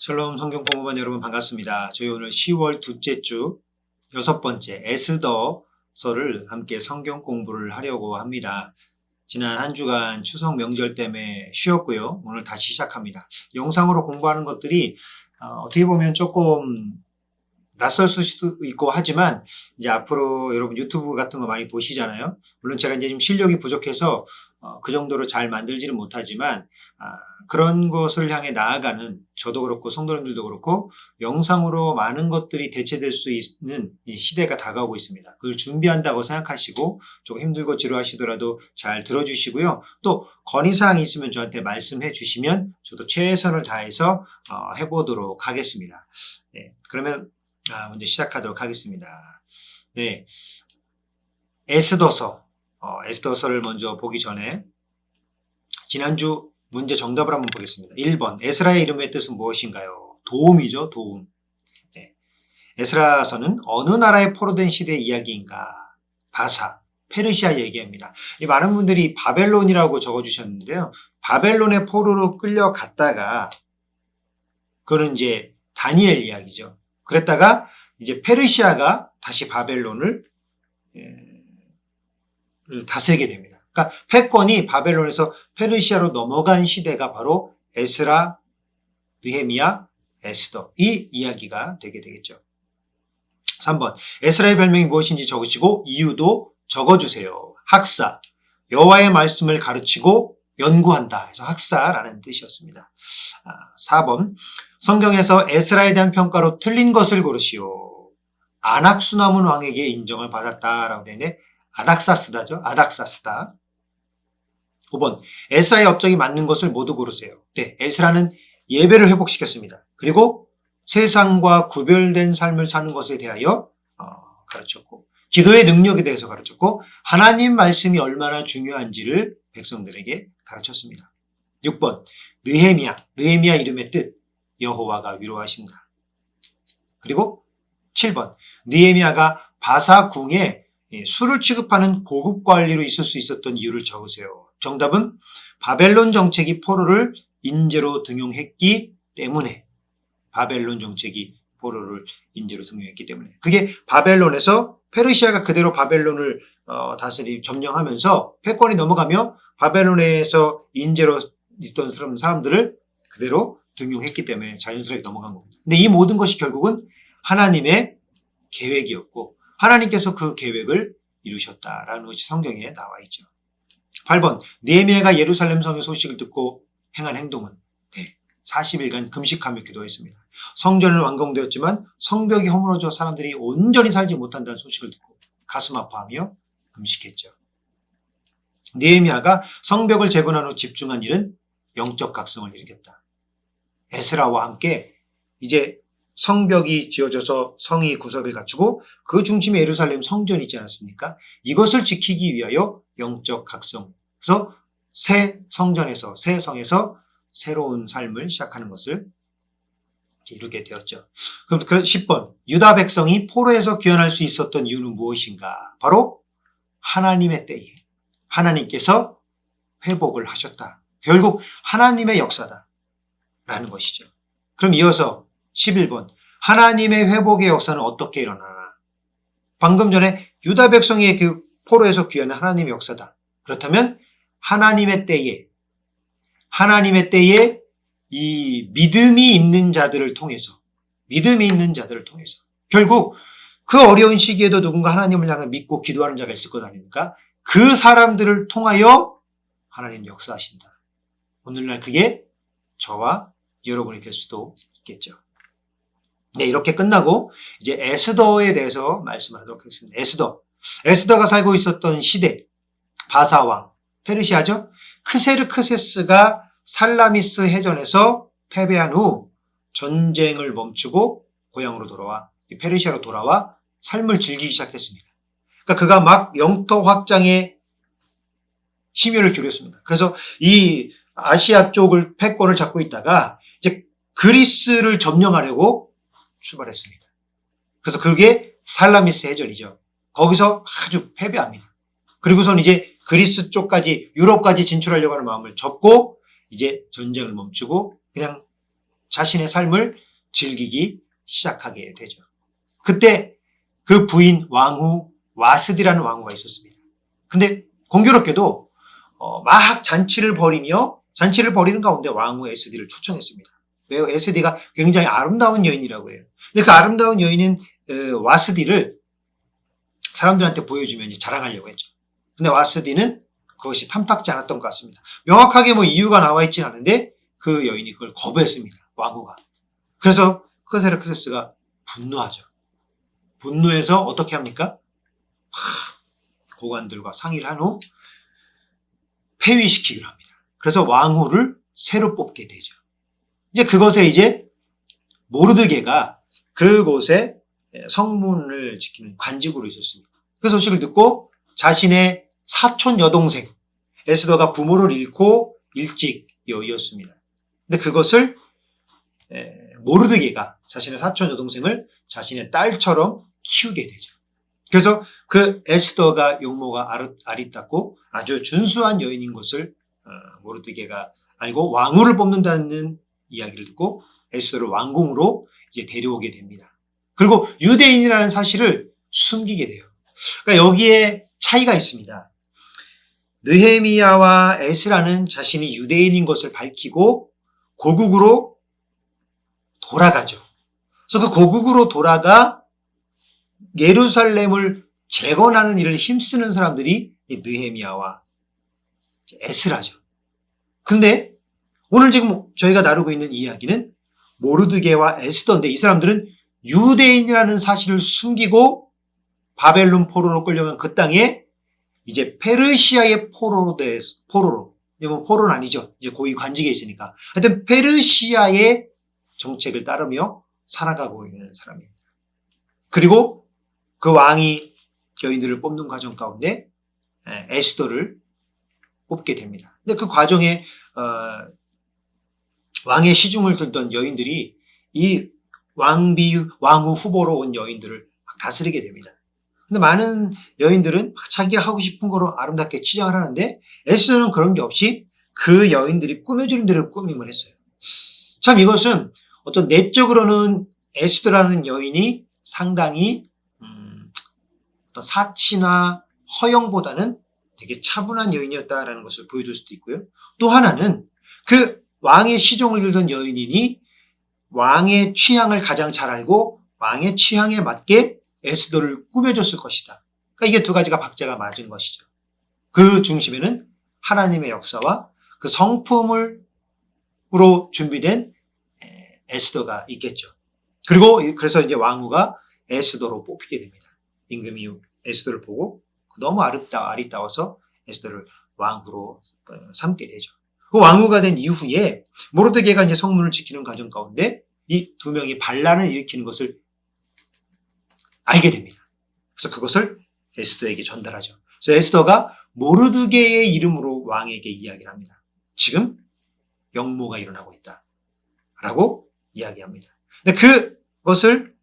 샬롬 성경 공부반 여러분 반갑습니다. 저희 오늘 10월 둘째 주 6번째 에스더서를 함께 성경 공부를 하려고 합니다. 지난 한 주간 추석 명절 때문에 쉬었고요. 오늘 다시 시작합니다. 영상으로 공부하는 것들이 어떻게 보면 조금 낯설 수도 있고 하지만 이제 앞으로 여러분 유튜브 같은 거 많이 보시잖아요. 물론 제가 이제 좀 실력이 부족해서 그 정도로 잘 만들지는 못하지만 그런 것을 향해 나아가는 저도 그렇고 성도님들도 그렇고 영상으로 많은 것들이 대체될 수 있는 이 시대가 다가오고 있습니다. 그걸 준비한다고 생각하시고 조금 힘들고 지루하시더라도 잘 들어주시고요. 또 건의사항이 있으면 저한테 말씀해 주시면 저도 최선을 다해서 해보도록 하겠습니다. 네, 그러면 먼저 시작하도록 하겠습니다. 네, 에스더서를 먼저 보기 전에 지난주 문제 정답을 한번 보겠습니다. 1번 에스라의 이름의 뜻은 무엇인가요? 도움이죠. 도움. 네. 에스라서는 어느 나라에 포로된 시대의 이야기인가? 바사, 페르시아 얘기합니다. 많은 분들이 바벨론이라고 적어주셨는데요. 바벨론의 포로로 끌려갔다가 그거는 이제 다니엘 이야기죠. 그랬다가 이제 페르시아가 다시 바벨론을 다스리게 됩니다. 그러니까 패권이 바벨론에서 페르시아로 넘어간 시대가 바로 에스라, 느헤미야, 에스더 이 이야기가 되게 되겠죠. 3번 에스라의 별명이 무엇인지 적으시고 이유도 적어주세요. 학사, 여호와의 말씀을 가르치고 연구한다 해서 학사라는 뜻이었습니다. 4번 성경에서 에스라에 대한 평가로 틀린 것을 고르시오. 안악수나문 왕에게 인정을 받았다라고 되는데 아닥사스다죠. 아닥사스다. 5번 에스라의 업적이 맞는 것을 모두 고르세요. 네, 에스라는 예배를 회복시켰습니다. 그리고 세상과 구별된 삶을 사는 것에 대하여 가르쳤고 기도의 능력에 대해서 가르쳤고 하나님 말씀이 얼마나 중요한지를 백성들에게 가르쳤습니다. 6번 느헤미야 이름의 뜻 여호와가 위로하신다. 그리고 7번 느헤미야가 바사 궁에 술을 취급하는 고급 관리로 있을 수 있었던 이유를 적으세요. 정답은 바벨론 정책이 포로를 인재로 등용했기 때문에 그게 바벨론에서 페르시아가 그대로 바벨론을 점령하면서 패권이 넘어가며 바벨론에서 인재로 있던 사람들을 그대로 등용했기 때문에 자연스럽게 넘어간 겁니다. 근데 이 모든 것이 결국은 하나님의 계획이었고 하나님께서 그 계획을 이루셨다라는 것이 성경에 나와 있죠. 8번 느헤미야가 예루살렘 성의 소식을 듣고 행한 행동은 40일간 금식하며 기도했습니다. 성전은 완공되었지만 성벽이 허물어져 사람들이 온전히 살지 못한다는 소식을 듣고 가슴 아파하며 금식했죠. 느헤미야가 성벽을 재건한 후 집중한 일은 영적 각성을 일으켰다. 에스라와 함께 이제 성벽이 지어져서 성이 구석을 갖추고 그 중심에 예루살렘 성전이 있지 않았습니까? 이것을 지키기 위하여 영적 각성. 그래서 새 성전에서 새 성에서 새로운 삶을 시작하는 것을 이루게 되었죠. 그럼 10번 유다 백성이 포로에서 귀환할 수 있었던 이유는 무엇인가? 바로 하나님의 때에 하나님께서 회복을 하셨다. 결국 하나님의 역사다라는 것이죠. 그럼 이어서 11번 하나님의 회복의 역사는 어떻게 일어나나? 방금 전에 유다 백성의 그 포로에서 귀환한 하나님의 역사다. 그렇다면 하나님의 때에 이 믿음이 있는 자들을 통해서 결국 그 어려운 시기에도 누군가 하나님을 향해 믿고 기도하는 자가 있을 것 아닙니까? 그 사람들을 통하여 하나님 역사하신다. 오늘날 그게 저와 여러분이 될 수도 있겠죠. 네, 이렇게 끝나고 이제 에스더에 대해서 말씀하도록 하겠습니다. 에스더가 살고 있었던 시대, 바사왕, 페르시아죠. 크세르크세스가 살라미스 해전에서 패배한 후 전쟁을 멈추고 고향으로 돌아와 페르시아로 돌아와 삶을 즐기기 시작했습니다. 그러니까 그가 막 영토 확장에 심혈을 기울였습니다. 그래서 이 아시아 쪽을 패권을 잡고 있다가 이제 그리스를 점령하려고 출발했습니다. 그래서 그게 살라미스 해전이죠. 거기서 아주 패배합니다. 그리고선 이제 그리스 쪽까지 유럽까지 진출하려고 하는 마음을 접고 이제 전쟁을 멈추고 그냥 자신의 삶을 즐기기 시작하게 되죠. 그때 그 부인 왕후 와스디라는 왕후가 있었습니다. 근데 공교롭게도 막 잔치를 벌이는 가운데 왕후 에스디를 초청했습니다. 왜요? 에스디가 굉장히 아름다운 여인이라고 해요. 근데 그 아름다운 여인인 와스디를 사람들한테 보여주면 자랑하려고 했죠. 근데 와스디는 그것이 탐탁지 않았던 것 같습니다. 명확하게 이유가 나와 있지는 않은데 그 여인이 그걸 거부했습니다. 왕후가. 그래서 크세르크세스가 분노하죠. 분노해서 어떻게 합니까? 고관들과 상의를 한 후 폐위시키기로 합니다. 그래서 왕후를 새로 뽑게 되죠. 그것에 모르드게가 그곳에 성문을 지키는 관직으로 있었습니다. 그 소식을 듣고 자신의 사촌 여동생 에스더가 부모를 잃고 일찍 이었습니다. 근데 그것을 모르드게가 자신의 사촌 여동생을 자신의 딸처럼 키우게 되죠. 그래서 그 에스더가 용모가 아리따고 아주 준수한 여인인 것을 모르드게가 알고 왕후를 뽑는다는 이야기를 듣고 에스더를 왕궁으로 데려오게 됩니다. 그리고 유대인이라는 사실을 숨기게 돼요. 그러니까 여기에 차이가 있습니다. 느헤미야와 에스라는 자신이 유대인인 것을 밝히고 고국으로 돌아가죠. 그래서 그 고국으로 돌아가 예루살렘을 재건하는 일을 힘쓰는 사람들이 느헤미야와 에스라죠. 근데 오늘 지금 저희가 나누고 있는 이야기는 모르드게와 에스더인데 이 사람들은 유대인이라는 사실을 숨기고 바벨론 포로로 끌려간 그 땅에 페르시아의 포로로 포로는 아니죠. 고위 관직에 있으니까. 하여튼 페르시아의 정책을 따르며 살아가고 있는 사람입니다. 그리고 그 왕이 여인들을 뽑는 과정 가운데 에스더를 뽑게 됩니다. 근데 그 과정에 왕의 시중을 들던 여인들이 이 왕후 후보로 온 여인들을 막 다스리게 됩니다. 근데 많은 여인들은 자기가 하고 싶은 거로 아름답게 치장을 하는데 에스더는 그런 게 없이 그 여인들이 꾸며주는 대로 꾸밈을 했어요. 참 이것은 어떤 내적으로는 에스더라는 여인이 상당히 어떤 사치나 허영보다는 되게 차분한 여인이었다라는 것을 보여줄 수도 있고요. 또 하나는 그 왕의 시종을 들던 여인이니 왕의 취향을 가장 잘 알고 왕의 취향에 맞게 에스더를 꾸며줬을 것이다. 그러니까 이게 두 가지가 박자가 맞은 것이죠. 그 중심에는 하나님의 역사와 그 성품으로 준비된 에스더가 있겠죠. 그리고 그래서 왕후가 에스더로 뽑히게 됩니다. 임금이 에스더를 보고 너무 아리따워서 에스더를 왕후로 삼게 되죠. 그 왕후가 된 이후에 모르드게가 성문을 지키는 과정 가운데 이 두 명이 반란을 일으키는 것을 알게 됩니다. 그래서 그것을 에스더에게 전달하죠. 그래서 에스더가 모르드게의 이름으로 왕에게 이야기를 합니다. 지금 영모가 일어나고 있다. 라고 이야기합니다. 근데 그것을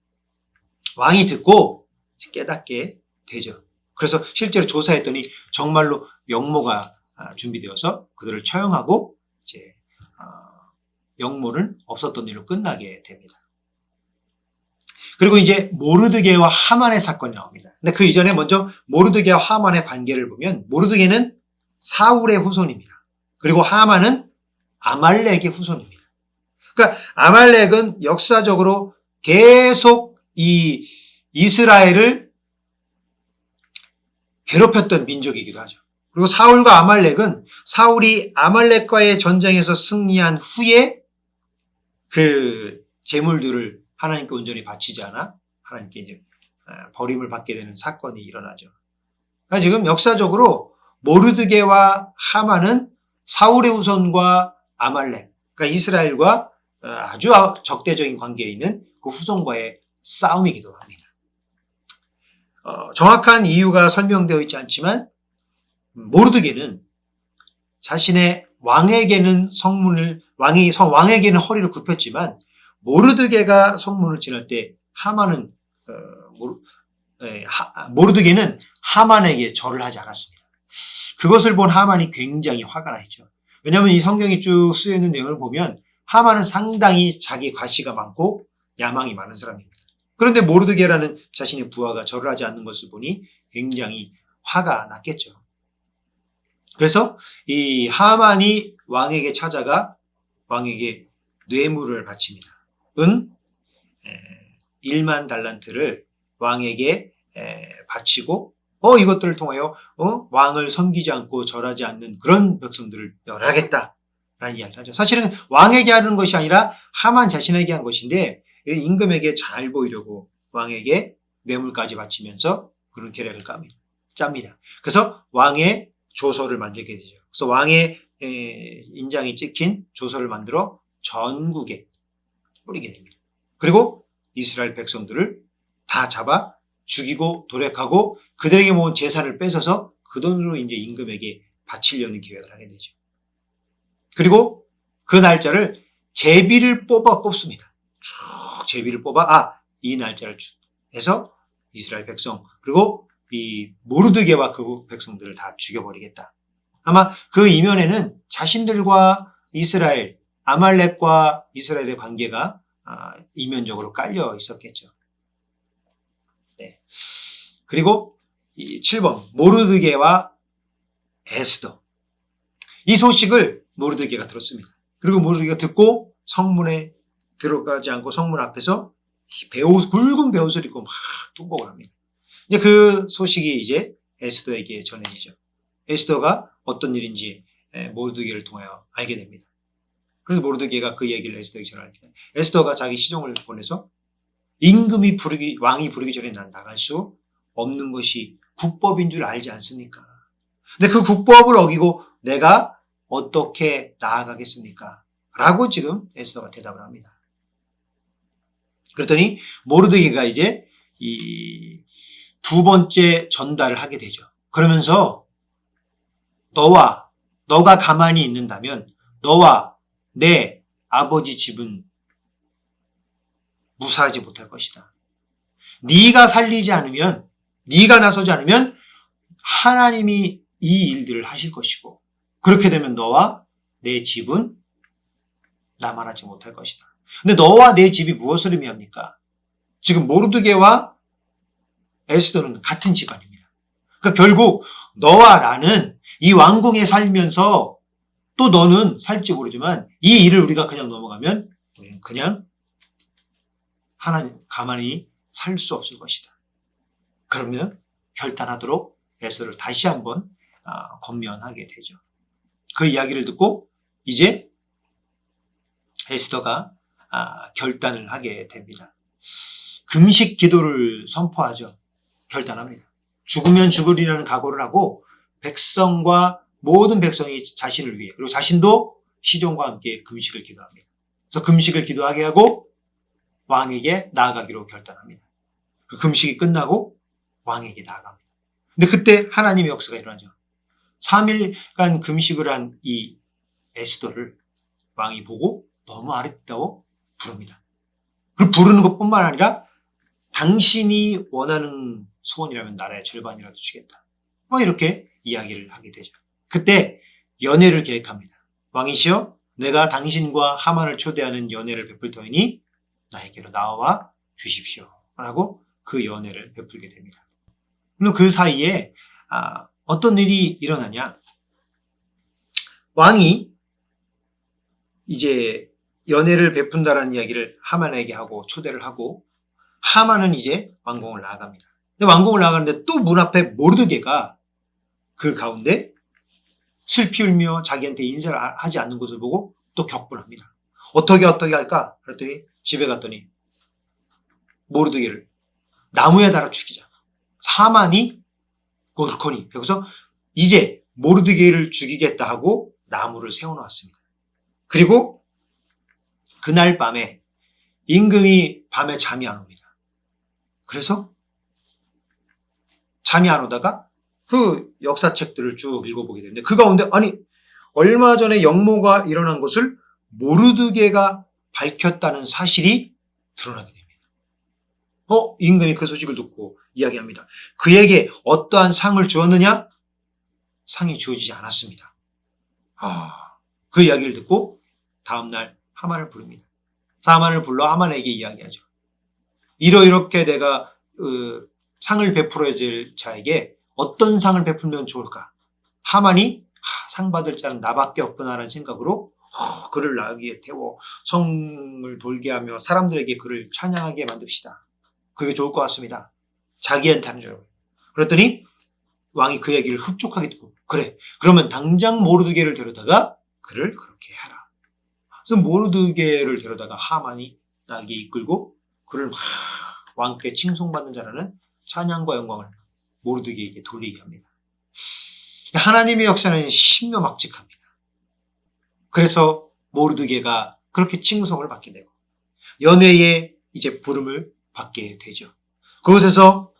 왕이 듣고 깨닫게 되죠. 그래서 실제로 조사했더니 정말로 영모가 준비되어서 그들을 처형하고 영모는 없었던 일로 끝나게 됩니다. 그리고 모르드게와 하만의 사건이 나옵니다. 근데 그 이전에 먼저 모르드게와 하만의 관계를 보면 모르드게는 사울의 후손입니다. 그리고 하만은 아말렉의 후손입니다. 그러니까 아말렉은 역사적으로 계속 이 이스라엘을 괴롭혔던 민족이기도 하죠. 그리고 사울과 아말렉은 사울이 아말렉과의 전쟁에서 승리한 후에 그 재물들을 하나님께 온전히 바치지 않아 하나님께 버림을 받게 되는 사건이 일어나죠. 그러니까 지금 역사적으로 모르드게와 하만은 사울의 후손과 아말렉, 그러니까 이스라엘과 아주 적대적인 관계에 있는 그 후손과의 싸움이기도 합니다. 정확한 이유가 설명되어 있지 않지만 모르드게는 자신의 왕에게는 왕에게는 허리를 굽혔지만 모르드게가 성문을 지날 때 모르드게는 하만에게 절을 하지 않았습니다. 그것을 본 하만이 굉장히 화가 나 있죠. 왜냐하면 이 성경이 쭉 쓰여 있는 내용을 보면 하만은 상당히 자기 과시가 많고 야망이 많은 사람입니다. 그런데 모르드게라는 자신의 부하가 절을 하지 않는 것을 보니 굉장히 화가 났겠죠. 그래서 이 하만이 왕에게 찾아가 왕에게 뇌물을 바칩니다. 은 1만 달란트를 왕에게 바치고 이것들을 통하여 왕을 섬기지 않고 절하지 않는 그런 백성들을 멸하겠다라는 이야기를 하죠. 사실은 왕에게 하는 것이 아니라 하만 자신에게 한 것인데 임금에게 잘 보이려고 왕에게 뇌물까지 바치면서 그런 계략을 짭니다. 그래서 왕의 조서를 만들게 되죠. 그래서 왕의 인장이 찍힌 조서를 만들어 전국에 뿌리게 됩니다. 그리고 이스라엘 백성들을 다 잡아 죽이고 도략하고 그들에게 모은 재산을 뺏어서 그 돈으로 이제 임금에게 바치려는 계획을 하게 되죠. 그리고 그 날짜를 제비를 뽑습니다. 쭉 제비를 뽑아 이 날짜를 해서 이스라엘 백성 그리고 이 모르드게와 그 백성들을 다 죽여버리겠다. 아마 그 이면에는 자신들과 이스라엘, 아말렉과 이스라엘의 관계가 이면적으로 깔려 있었겠죠. 네. 그리고 7번 모르드게와 에스더. 이 소식을 모르드게가 들었습니다. 그리고 모르드게가 듣고 성문에 들어가지 않고 성문 앞에서 굵은 베옷을 입고 막 통곡을 합니다. 이제 그 소식이 이제 에스더에게 전해지죠. 에스더가 어떤 일인지 모르드게를 통하여 알게 됩니다. 그래서 모르드게가 그 얘기를 에스더에게 전합니다. 에스더가 자기 시종을 보내서 왕이 부르기 전에 난 나갈 수 없는 것이 국법인 줄 알지 않습니까? 근데 그 국법을 어기고 내가 어떻게 나아가겠습니까? 라고 지금 에스더가 대답을 합니다. 그랬더니 모르드게가 이제 이 두 번째 전달을 하게 되죠. 그러면서 너가 가만히 있는다면 너와 내 아버지 집은 무사하지 못할 것이다. 네가 살리지 않으면, 네가 나서지 않으면 하나님이 이 일들을 하실 것이고 그렇게 되면 너와 내 집은 남아나지 못할 것이다. 근데 너와 내 집이 무엇을 의미합니까? 지금 모르드게와 에스더는 같은 집안입니다. 그러니까 결국 너와 나는 이 왕궁에 살면서 또 너는 살지 모르지만 이 일을 우리가 그냥 넘어가면 우리는 그냥 하나님 가만히 살 수 없을 것이다. 그러면 결단하도록 에스더를 다시 한번 권면하게 되죠. 그 이야기를 듣고 이제 에스더가 결단을 하게 됩니다. 금식 기도를 선포하죠. 결단합니다. 죽으면 죽으리라는 각오를 하고 백성과 모든 백성이 자신을 위해 그리고 자신도 시종과 함께 금식을 기도합니다. 그래서 금식을 기도하게 하고 왕에게 나아가기로 결단합니다. 그 금식이 끝나고 왕에게 나아갑니다. 근데 그때 하나님의 역사가 일어나죠. 3일간 금식을 한 이 에스더를 왕이 보고 너무 아름다워 부릅니다. 그 부르는 것뿐만 아니라 당신이 원하는 소원이라면 나라의 절반이라도 주겠다. 이렇게 이야기를 하게 되죠. 그때 연회를 계획합니다. 왕이시여 내가 당신과 하만을 초대하는 연회를 베풀 터이니 나에게로 나와 주십시오. 라고 그 연회를 베풀게 됩니다. 물론 그 사이에 어떤 일이 일어나냐. 왕이 이제 연회를 베푼다라는 이야기를 하만에게 하고 초대를 하고 하만은 이제 왕궁을 나아갑니다. 근데 왕궁을 나아가는데 또 문 앞에 모르드게가 그 가운데 슬피 울며 자기한테 인사를 하지 않는 것을 보고 또 격분합니다. 어떻게 할까? 그랬더니 집에 갔더니 모르드게를 나무에 달아 죽이자. 하만이 옳거니. 여기서 이제 모르드게를 죽이겠다 하고 나무를 세워놓았습니다. 그리고 그날 밤에 임금이 밤에 잠이 안 옵니다. 그래서 잠이 안 오다가 그 역사책들을 쭉 읽어보게 되는데 그 가운데 얼마 전에 역모가 일어난 것을 모르드게가 밝혔다는 사실이 드러나게 됩니다. 임금이 그 소식을 듣고 이야기합니다. 그에게 어떠한 상을 주었느냐? 상이 주어지지 않았습니다. 그 이야기를 듣고 다음날 하만을 부릅니다. 하만을 불러 하만에게 이야기하죠. 이렇게 내가 상을 베풀어야 될 자에게 어떤 상을 베풀면 좋을까? 하만이 상 받을 자는 나밖에 없구나라는 생각으로 그를 나귀에 태워 성을 돌게 하며 사람들에게 그를 찬양하게 만듭시다. 그게 좋을 것 같습니다. 자기한테 하는 줄 알고. 그랬더니 왕이 그 얘기를 흡족하게 듣고 그래 그러면 당장 모르드게를 데려다가 그를 그렇게 하라. 그래서 모르드게를 데려다가 하만이 나귀에 이끌고 그를 왕께 칭송받는 자라는 찬양과 영광을 모르드게에게 돌리게 합니다. 하나님의 역사는 신묘막측합니다. 그래서 모르드게가 그렇게 칭송을 받게 되고 연회의 이제 부름을 받게 되죠. 그곳에서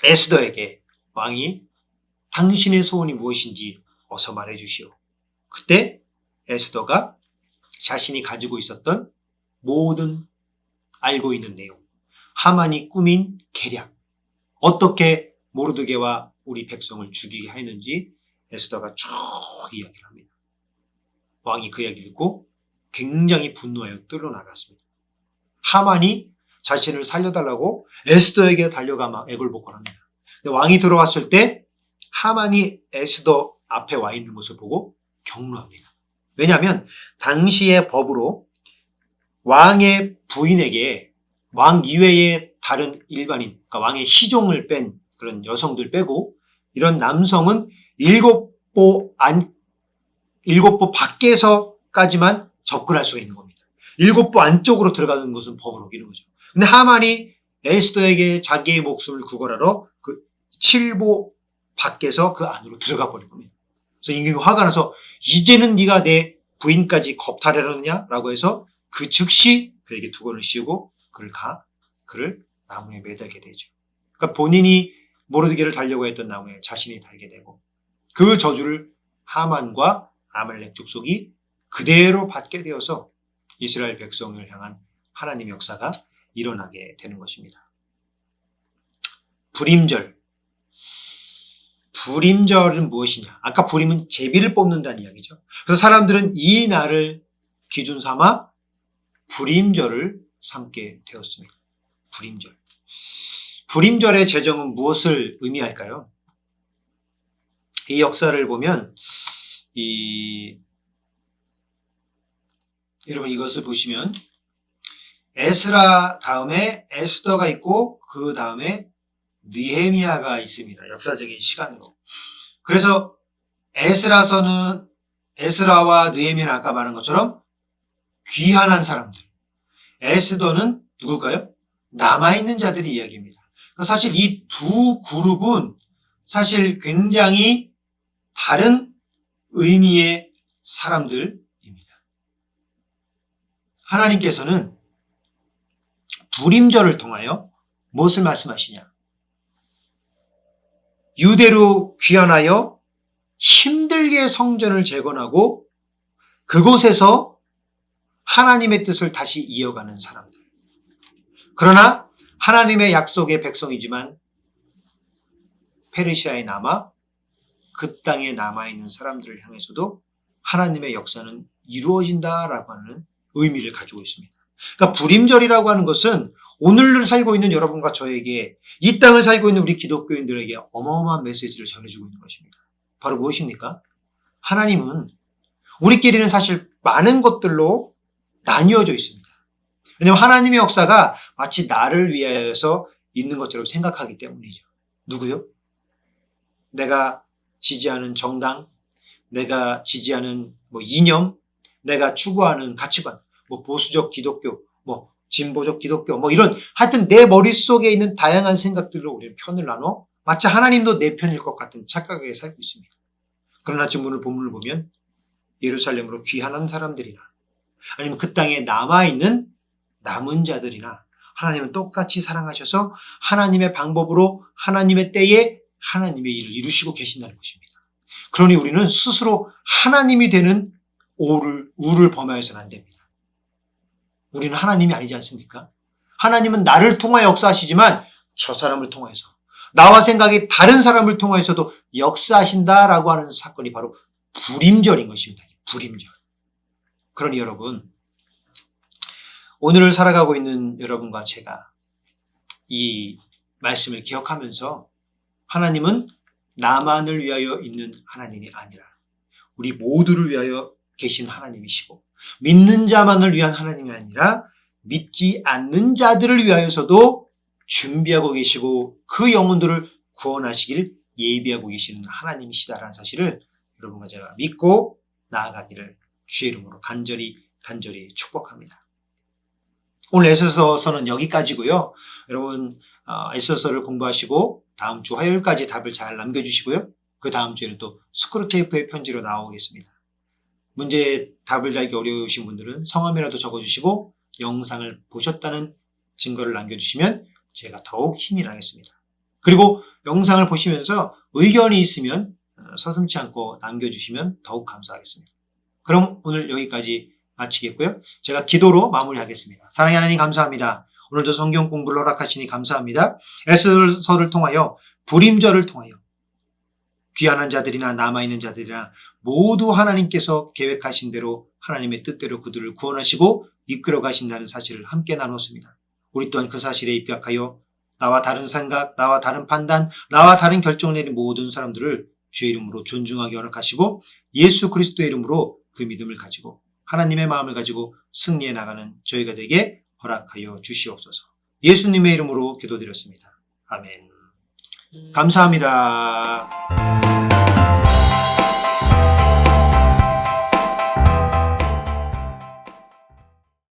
에스더에게 왕이 당신의 소원이 무엇인지 어서 말해 주시오. 그때 에스더가 자신이 가지고 있었던 모든 알고 있는 내용, 하만이 꾸민 계략, 어떻게 모르드게와 우리 백성을 죽이게 했는지 에스더가 쭉 이야기를 합니다. 왕이 그 이야기를 듣고 굉장히 분노하여 끌어나갔습니다. 하만이 자신을 살려달라고 에스더에게 달려가 막 애걸복걸합니다. 근데 왕이 들어왔을 때 하만이 에스더 앞에 와 있는 것을 보고 경로합니다. 왜냐하면 당시의 법으로 왕의 부인에게 왕 이외의 다른 일반인, 그러니까 왕의 시종을 뺀 그런 여성들 빼고 이런 남성은 7보 밖에서까지만 접근할 수가 있는 겁니다. 7보 안쪽으로 들어가는 것은 법을 어기는 거죠. 근데 하만이 에스더에게 자기의 목숨을 구걸하러 그 7보 밖에서 그 안으로 들어가 버린 겁니다. 그래서 임금이 화가 나서 이제는 네가 내 부인까지 겁탈하려느냐라고 해서 그 즉시 그에게 두건을 씌우고 그를 나무에 매달게 되죠. 그러니까 본인이 모르드게를 달려고 했던 나무에 자신이 달게 되고 그 저주를 하만과 아말렉 족속이 그대로 받게 되어서 이스라엘 백성을 향한 하나님의 역사가 일어나게 되는 것입니다. 불임절은 무엇이냐? 아까 불임은 제비를 뽑는다는 이야기죠. 그래서 사람들은 이 날을 기준 삼아 불임절을 삼게 되었습니다. 불임절의 제정은 무엇을 의미할까요? 이 역사를 보면 여러분 이것을 보시면 에스라 다음에 에스더가 있고 그 다음에 느헤미야가 있습니다. 역사적인 시간으로. 그래서 에스라와 느헤미야는 아까 말한 것처럼 귀환한 사람들. 에스더는 누굴까요? 남아있는 자들의 이야기입니다. 사실 이 두 그룹은 사실 굉장히 다른 의미의 사람들입니다. 하나님께서는 불임절을 통하여 무엇을 말씀하시냐? 유대로 귀환하여 힘들게 성전을 재건하고 그곳에서 하나님의 뜻을 다시 이어가는 사람들. 그러나 하나님의 약속의 백성이지만 페르시아에 남아 그 땅에 남아있는 사람들을 향해서도 하나님의 역사는 이루어진다라고 하는 의미를 가지고 있습니다. 그러니까 불임절이라고 하는 것은 오늘을 살고 있는 여러분과 저에게 이 땅을 살고 있는 우리 기독교인들에게 어마어마한 메시지를 전해주고 있는 것입니다. 바로 무엇입니까? 하나님은 우리끼리는 사실 많은 것들로 나뉘어져 있습니다. 왜냐하면 하나님의 역사가 마치 나를 위해서 있는 것처럼 생각하기 때문이죠. 누구요? 내가 지지하는 정당, 내가 지지하는 이념, 내가 추구하는 가치관, 보수적 기독교, 진보적 기독교, 이런 하여튼 내 머릿속에 있는 다양한 생각들로 우리는 편을 나눠 마치 하나님도 내 편일 것 같은 착각에 살고 있습니다. 그러나 지금 오늘 본문을 보면 예루살렘으로 귀환한 사람들이나 아니면 그 땅에 남아있는 남은 자들이나 하나님은 똑같이 사랑하셔서 하나님의 방법으로 하나님의 때에 하나님의 일을 이루시고 계신다는 것입니다. 그러니 우리는 스스로 하나님이 되는 우를 범하여서는 안 됩니다. 우리는 하나님이 아니지 않습니까? 하나님은 나를 통하여 역사하시지만 저 사람을 통해서 나와 생각이 다른 사람을 통해서도 역사하신다라고 하는 사건이 바로 불임절인 것입니다. 불임절. 그러니 여러분, 오늘을 살아가고 있는 여러분과 제가 이 말씀을 기억하면서 하나님은 나만을 위하여 있는 하나님이 아니라 우리 모두를 위하여 계신 하나님이시고, 믿는 자만을 위한 하나님이 아니라 믿지 않는 자들을 위하여서도 준비하고 계시고 그 영혼들을 구원하시길 예비하고 계시는 하나님이시다라는 사실을 여러분과 제가 믿고 나아가기를 주의 이름으로 간절히 축복합니다. 오늘 에스더서는 여기까지고요. 여러분 에스더서를 공부하시고 다음 주 화요일까지 답을 잘 남겨주시고요. 그 다음 주에는 또 스크루테이프의 편지로 나오겠습니다. 문제 답을 달기 어려우신 분들은 성함이라도 적어주시고 영상을 보셨다는 증거를 남겨주시면 제가 더욱 힘이 나겠습니다. 그리고 영상을 보시면서 의견이 있으면 서슴지 않고 남겨주시면 더욱 감사하겠습니다. 그럼 오늘 여기까지 마치겠고요. 제가 기도로 마무리하겠습니다. 사랑의 하나님 감사합니다. 오늘도 성경 공부를 허락하시니 감사합니다. 에스더서를 통하여 불임절을 통하여 귀환한 자들이나 남아있는 자들이나 모두 하나님께서 계획하신 대로 하나님의 뜻대로 그들을 구원하시고 이끌어 가신다는 사실을 함께 나눴습니다. 우리 또한 그 사실에 입각하여 나와 다른 생각, 나와 다른 판단, 나와 다른 결정을 내린 모든 사람들을 주의 이름으로 존중하게 허락하시고 예수 그리스도의 이름으로 그 믿음을 가지고 하나님의 마음을 가지고 승리해 나가는 저희가 되게 허락하여 주시옵소서. 예수님의 이름으로 기도드렸습니다. 아멘. 감사합니다.